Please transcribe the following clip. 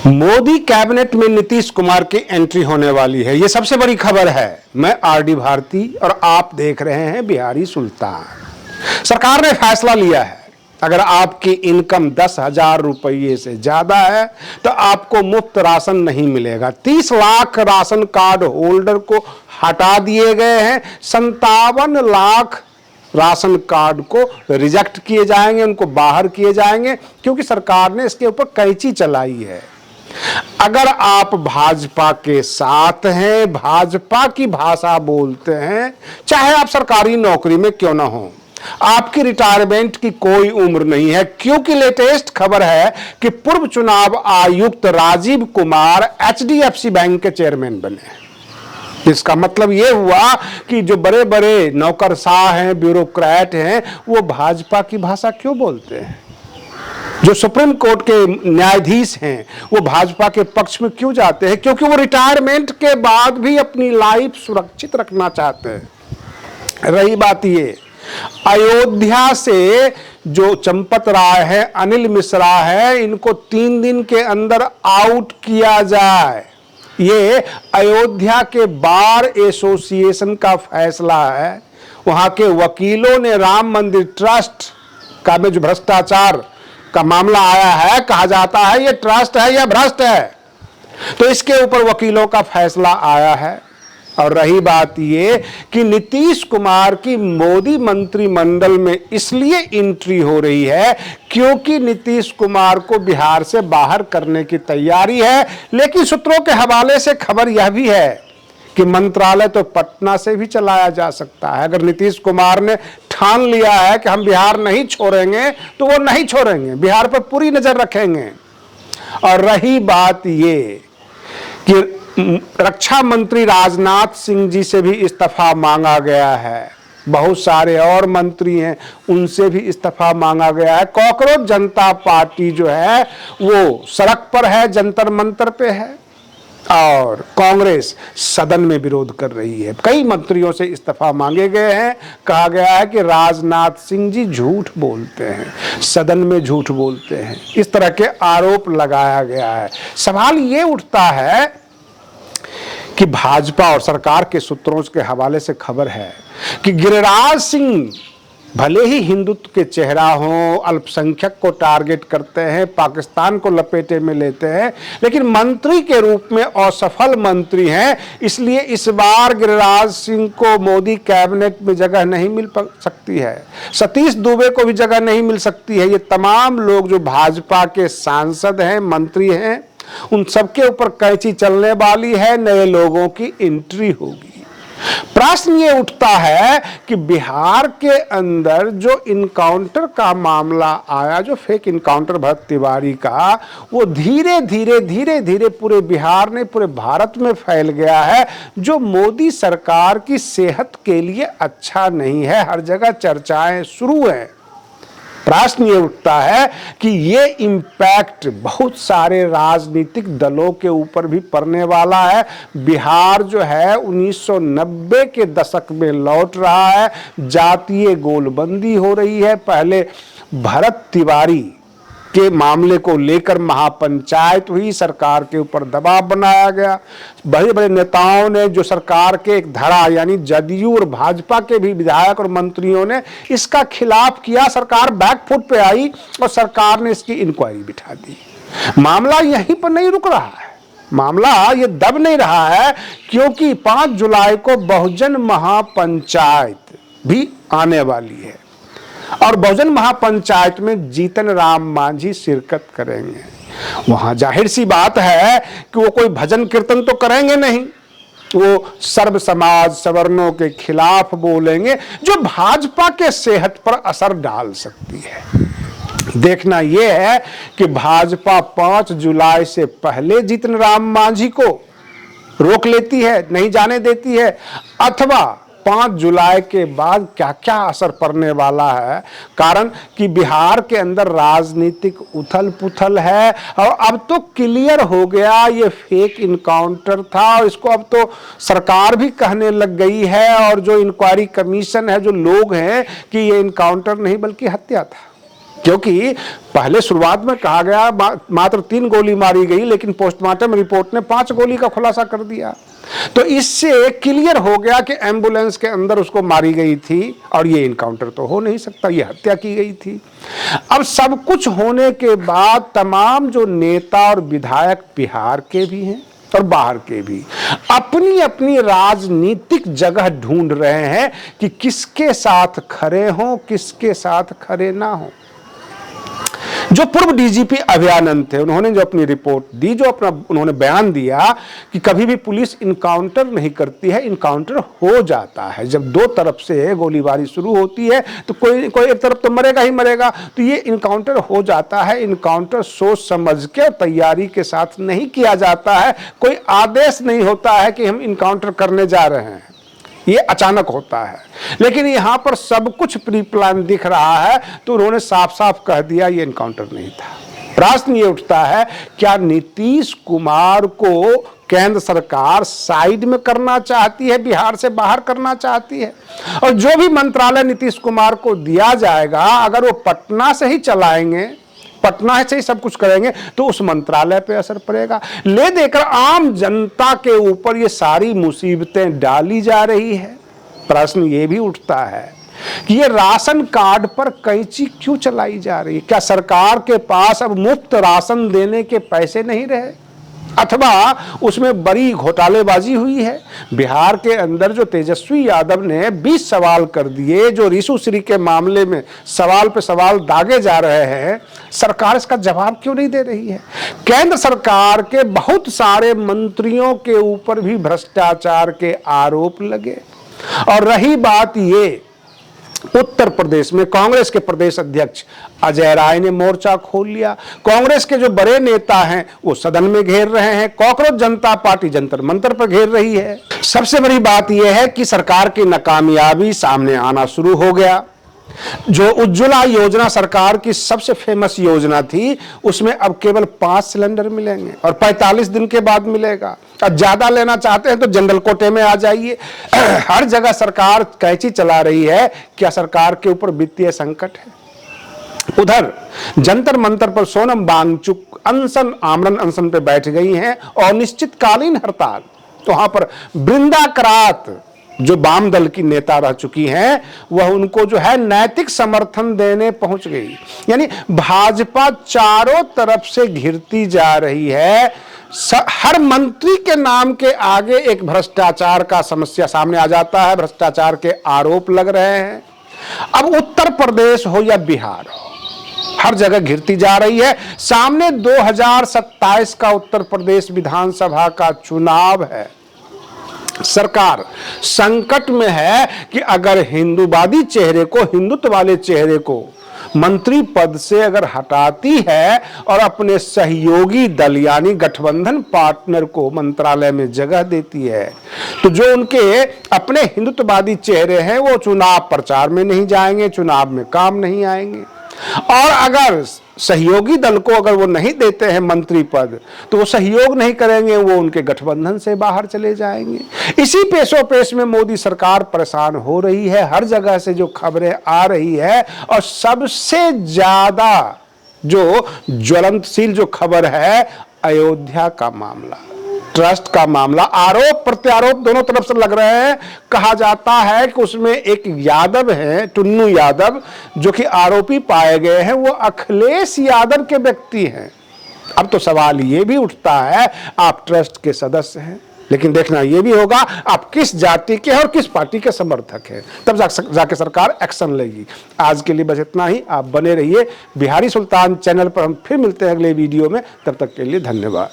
Modi cabinet में नीतीश कुमार की entry होने वाली है, ये सबसे बड़ी खबर है। मैं आरडी भारती और आप देख रहे हैं बिहारी सुल्तान। सरकार ने फैसला लिया है, अगर आपकी इनकम 10,000 रुपये से ज्यादा है तो आपको मुफ्त राशन नहीं मिलेगा। 30 लाख राशन कार्ड होल्डर को हटा दिए गए हैं। 57 लाख राशन कार्ड को रिजेक्ट किए जाएंगे, उनको बाहर किए जाएंगे, क्योंकि सरकार ने इसके ऊपर कैंची चलाई है। अगर आप भाजपा के साथ हैं, भाजपा की भाषा बोलते हैं, चाहे आप सरकारी नौकरी में क्यों ना हो, आपकी रिटायरमेंट की कोई उम्र नहीं है। क्योंकि लेटेस्ट खबर है कि पूर्व चुनाव आयुक्त राजीव कुमार HDFC बैंक के चेयरमैन बने। इसका मतलब यह हुआ कि जो बड़े बड़े नौकरशाह हैं, ब्यूरोक्रेट हैं, वो भाजपा की भाषा क्यों बोलते हैं? जो सुप्रीम कोर्ट के न्यायाधीश हैं, वो भाजपा के पक्ष में क्यों जाते हैं? क्योंकि वो रिटायरमेंट के बाद भी अपनी लाइफ सुरक्षित रखना चाहते हैं। रही बात ये, अयोध्या से जो चंपत राय है, अनिल मिश्रा है, इनको 3 दिन के अंदर आउट किया जाए, ये अयोध्या के बार एसोसिएशन का फैसला है। वहां के वकीलों ने राम मंदिर ट्रस्ट का में जो भ्रष्टाचार का मामला आया है, कहा जाता है ये ट्रस्ट है या भ्रष्ट है, तो इसके ऊपर वकीलों का फैसला आया है। और रही बात ये कि नीतीश कुमार की मोदी मंत्रिमंडल में इसलिए एंट्री हो रही है क्योंकि नीतीश कुमार को बिहार से बाहर करने की तैयारी है। लेकिन सूत्रों के हवाले से खबर यह भी है कि मंत्रालय तो पटना से भी चलाया जा सकता है। अगर नीतीश कुमार ने ठान लिया है कि हम बिहार नहीं छोड़ेंगे, तो वो नहीं छोड़ेंगे, बिहार पर पूरी नजर रखेंगे। और रही बात ये कि रक्षा मंत्री राजनाथ सिंह जी से भी इस्तीफा मांगा गया है। बहुत सारे और मंत्री हैं, उनसे भी इस्तीफा मांगा गया है। कॉकरोच जनता पार्टी जो है वो सड़क पर है, जंतर मंतर पे है, और कांग्रेस सदन में विरोध कर रही है। कई मंत्रियों से इस्तीफा मांगे गए हैं। कहा गया है कि राजनाथ सिंह जी झूठ बोलते हैं, सदन में झूठ बोलते हैं, इस तरह के आरोप लगाया गया है। सवाल ये उठता है कि भाजपा और सरकार के सूत्रों के हवाले से खबर है कि गिरिराज सिंह भले ही हिंदुत्व के चेहरा हों, अल्पसंख्यक को टारगेट करते हैं, पाकिस्तान को लपेटे में लेते हैं, लेकिन मंत्री के रूप में असफल मंत्री हैं। इसलिए इस बार गिरिराज सिंह को मोदी कैबिनेट में जगह नहीं मिल सकती है, सतीश दुबे को भी जगह नहीं मिल सकती है। ये तमाम लोग जो भाजपा के सांसद हैं, मंत्री हैं, उन सबके ऊपर कैंची चलने वाली है, नए लोगों की एंट्री होगी। प्रश्न ये उठता है कि बिहार के अंदर जो इनकाउंटर का मामला आया, जो फेक इनकाउंटर भरत तिवारी का, वो धीरे धीरे पूरे बिहार ने पूरे भारत में फैल गया है, जो मोदी सरकार की सेहत के लिए अच्छा नहीं है। हर जगह चर्चाएं शुरू हैं। प्रश्न ये उठता है कि ये इम्पैक्ट बहुत सारे राजनीतिक दलों के ऊपर भी पड़ने वाला है। बिहार जो है 1990 के दशक में लौट रहा है, जातीय गोलबंदी हो रही है। पहले भरत तिवारी के मामले को लेकर महापंचायत हुई, सरकार के ऊपर दबाव बनाया गया। बड़े बड़े नेताओं ने, जो सरकार के एक धड़ा यानी जदयू और भाजपा के भी विधायक और मंत्रियों ने इसका खिलाफ किया। सरकार बैकफुट पे आई और सरकार ने इसकी इंक्वायरी बिठा दी। मामला यहीं पर नहीं रुक रहा है, मामला ये दब नहीं रहा है, क्योंकि 5 जुलाई को बहुजन महापंचायत भी आने वाली है और बहुजन महापंचायत में जीतन राम मांझी शिरकत करेंगे। वहां जाहिर सी बात है कि वो कोई भजन कीर्तन तो करेंगे नहीं, वो सर्व समाज सवर्णों के खिलाफ बोलेंगे, जो भाजपा के सेहत पर असर डाल सकती है। देखना यह है कि भाजपा 5 जुलाई से पहले जीतन राम मांझी को रोक लेती है, नहीं जाने देती है, अथवा 5 जुलाई के बाद क्या क्या असर पड़ने वाला है। कारण कि बिहार के अंदर राजनीतिक उथल पुथल है और अब तो क्लियर हो गया ये फेक इनकाउंटर था, और इसको अब तो सरकार भी कहने लग गई है, और जो इंक्वायरी कमीशन है, जो लोग हैं, कि ये इनकाउंटर नहीं बल्कि हत्या था। क्योंकि पहले शुरुआत में कहा गया मात्र 3 गोली मारी गई, लेकिन पोस्टमार्टम रिपोर्ट ने 5 गोली का खुलासा कर दिया। तो इससे क्लियर हो गया कि एम्बुलेंस के अंदर उसको मारी गई थी और ये इनकाउंटर तो हो नहीं सकता, ये हत्या की गई थी। अब सब कुछ होने के बाद तमाम जो नेता और विधायक बिहार के भी हैं और बाहर के भी अपनी अपनी राजनीतिक जगह ढूंढ रहे हैं कि किसके साथ खड़े हों, किसके साथ खड़े ना हों। जो पूर्व डीजीपी अभयानंद थे, उन्होंने जो अपनी रिपोर्ट दी, जो अपना उन्होंने बयान दिया कि कभी भी पुलिस इनकाउंटर नहीं करती है, इनकाउंटर हो जाता है। जब 2 तरफ से गोलीबारी शुरू होती है तो कोई एक तरफ तो मरेगा ही मरेगा, तो ये इनकाउंटर हो जाता है। इनकाउंटर सोच समझ के तैयारी के साथ नहीं किया जाता है, कोई आदेश नहीं होता है कि हम इनकाउंटर करने जा रहे हैं, ये अचानक होता है। लेकिन यहां पर सब कुछ प्री प्लान दिख रहा है, तो उन्होंने साफ साफ कह दिया ये एनकाउंटर नहीं था। प्रश्न ये उठता है, क्या नीतीश कुमार को केंद्र सरकार साइड में करना चाहती है, बिहार से बाहर करना चाहती है? और जो भी मंत्रालय नीतीश कुमार को दिया जाएगा, अगर वो पटना से ही चलाएंगे, पटना से ही सब कुछ करेंगे, तो उस मंत्रालय पे असर पड़ेगा। ले देकर आम जनता के ऊपर ये सारी मुसीबतें डाली जा रही है। प्रश्न ये भी उठता है कि ये राशन कार्ड पर कैंची क्यों चलाई जा रही है? क्या सरकार के पास अब मुफ्त राशन देने के पैसे नहीं रहे, अथवा उसमें बड़ी घोटालेबाजी हुई है? बिहार के अंदर जो तेजस्वी यादव ने 20 सवाल कर दिए, जो रिशु श्री के मामले में सवाल पे सवाल दागे जा रहे हैं, सरकार इसका जवाब क्यों नहीं दे रही है? केंद्र सरकार के बहुत सारे मंत्रियों के ऊपर भी भ्रष्टाचार के आरोप लगे। और रही बात ये, उत्तर प्रदेश में कांग्रेस के प्रदेश अध्यक्ष अजय राय ने मोर्चा खोल लिया। कांग्रेस के जो बड़े नेता हैं वो सदन में घेर रहे हैं, कॉकरोच जनता पार्टी जंतर मंतर पर घेर रही है। सबसे बड़ी बात यह है कि सरकार की नाकामयाबी सामने आना शुरू हो गया। जो उज्ज्वला योजना सरकार की सबसे फेमस योजना थी, उसमें अब केवल 5 सिलेंडर मिलेंगे और 45 दिन के बाद मिलेगा। अब ज्यादा लेना चाहते हैं तो जनरल कोटे में आ जाइए। हर जगह सरकार कैंची चला रही है। क्या सरकार के ऊपर वित्तीय संकट है? उधर जंतर मंतर पर सोनम वांगचुक आमरण अनशन पे बैठ गई हैं और निश्चितकालीन हड़ताल। तो वहां पर बृंदा करात जो वाम दल की नेता रह चुकी हैं, वह उनको जो है नैतिक समर्थन देने पहुंच गई। यानी भाजपा चारों तरफ से घिरती जा रही है। हर मंत्री के नाम के आगे एक भ्रष्टाचार का समस्या सामने आ जाता है, भ्रष्टाचार के आरोप लग रहे हैं। अब उत्तर प्रदेश हो या बिहार हो, हर जगह घिरती जा रही है। सामने 2027 का उत्तर प्रदेश विधानसभा का चुनाव है। सरकार संकट में है कि अगर हिंदूवादी चेहरे को, हिंदुत्व वाले चेहरे को मंत्री पद से अगर हटाती है और अपने सहयोगी दल यानी गठबंधन पार्टनर को मंत्रालय में जगह देती है, तो जो उनके अपने हिंदुत्ववादी चेहरे हैं वो चुनाव प्रचार में नहीं जाएंगे, चुनाव में काम नहीं आएंगे। और अगर सहयोगी दल को अगर वो नहीं देते हैं मंत्री पद, तो वो सहयोग नहीं करेंगे, वो उनके गठबंधन से बाहर चले जाएंगे। इसी पेशो पेश में मोदी सरकार परेशान हो रही है। हर जगह से जो खबरें आ रही है, और सबसे ज्यादा जो ज्वलंतशील जो खबर है, अयोध्या का मामला, ट्रस्ट का मामला। आरोप प्रत्यारोप दोनों तरफ से लग रहे हैं। कहा जाता है कि उसमें एक यादव है, टुन्नू यादव, जो कि आरोपी पाए गए हैं, वो अखिलेश यादव के व्यक्ति हैं। अब तो सवाल ये भी उठता है, आप ट्रस्ट के सदस्य हैं, लेकिन देखना ये भी होगा आप किस जाति के हैं और किस पार्टी के समर्थक हैं, तब जाके सरकार एक्शन लेगी। आज के लिए बस इतना ही। आप बने रहिए बिहारी सुल्तान चैनल पर। हम फिर मिलते हैं अगले वीडियो में। तब तक के लिए धन्यवाद।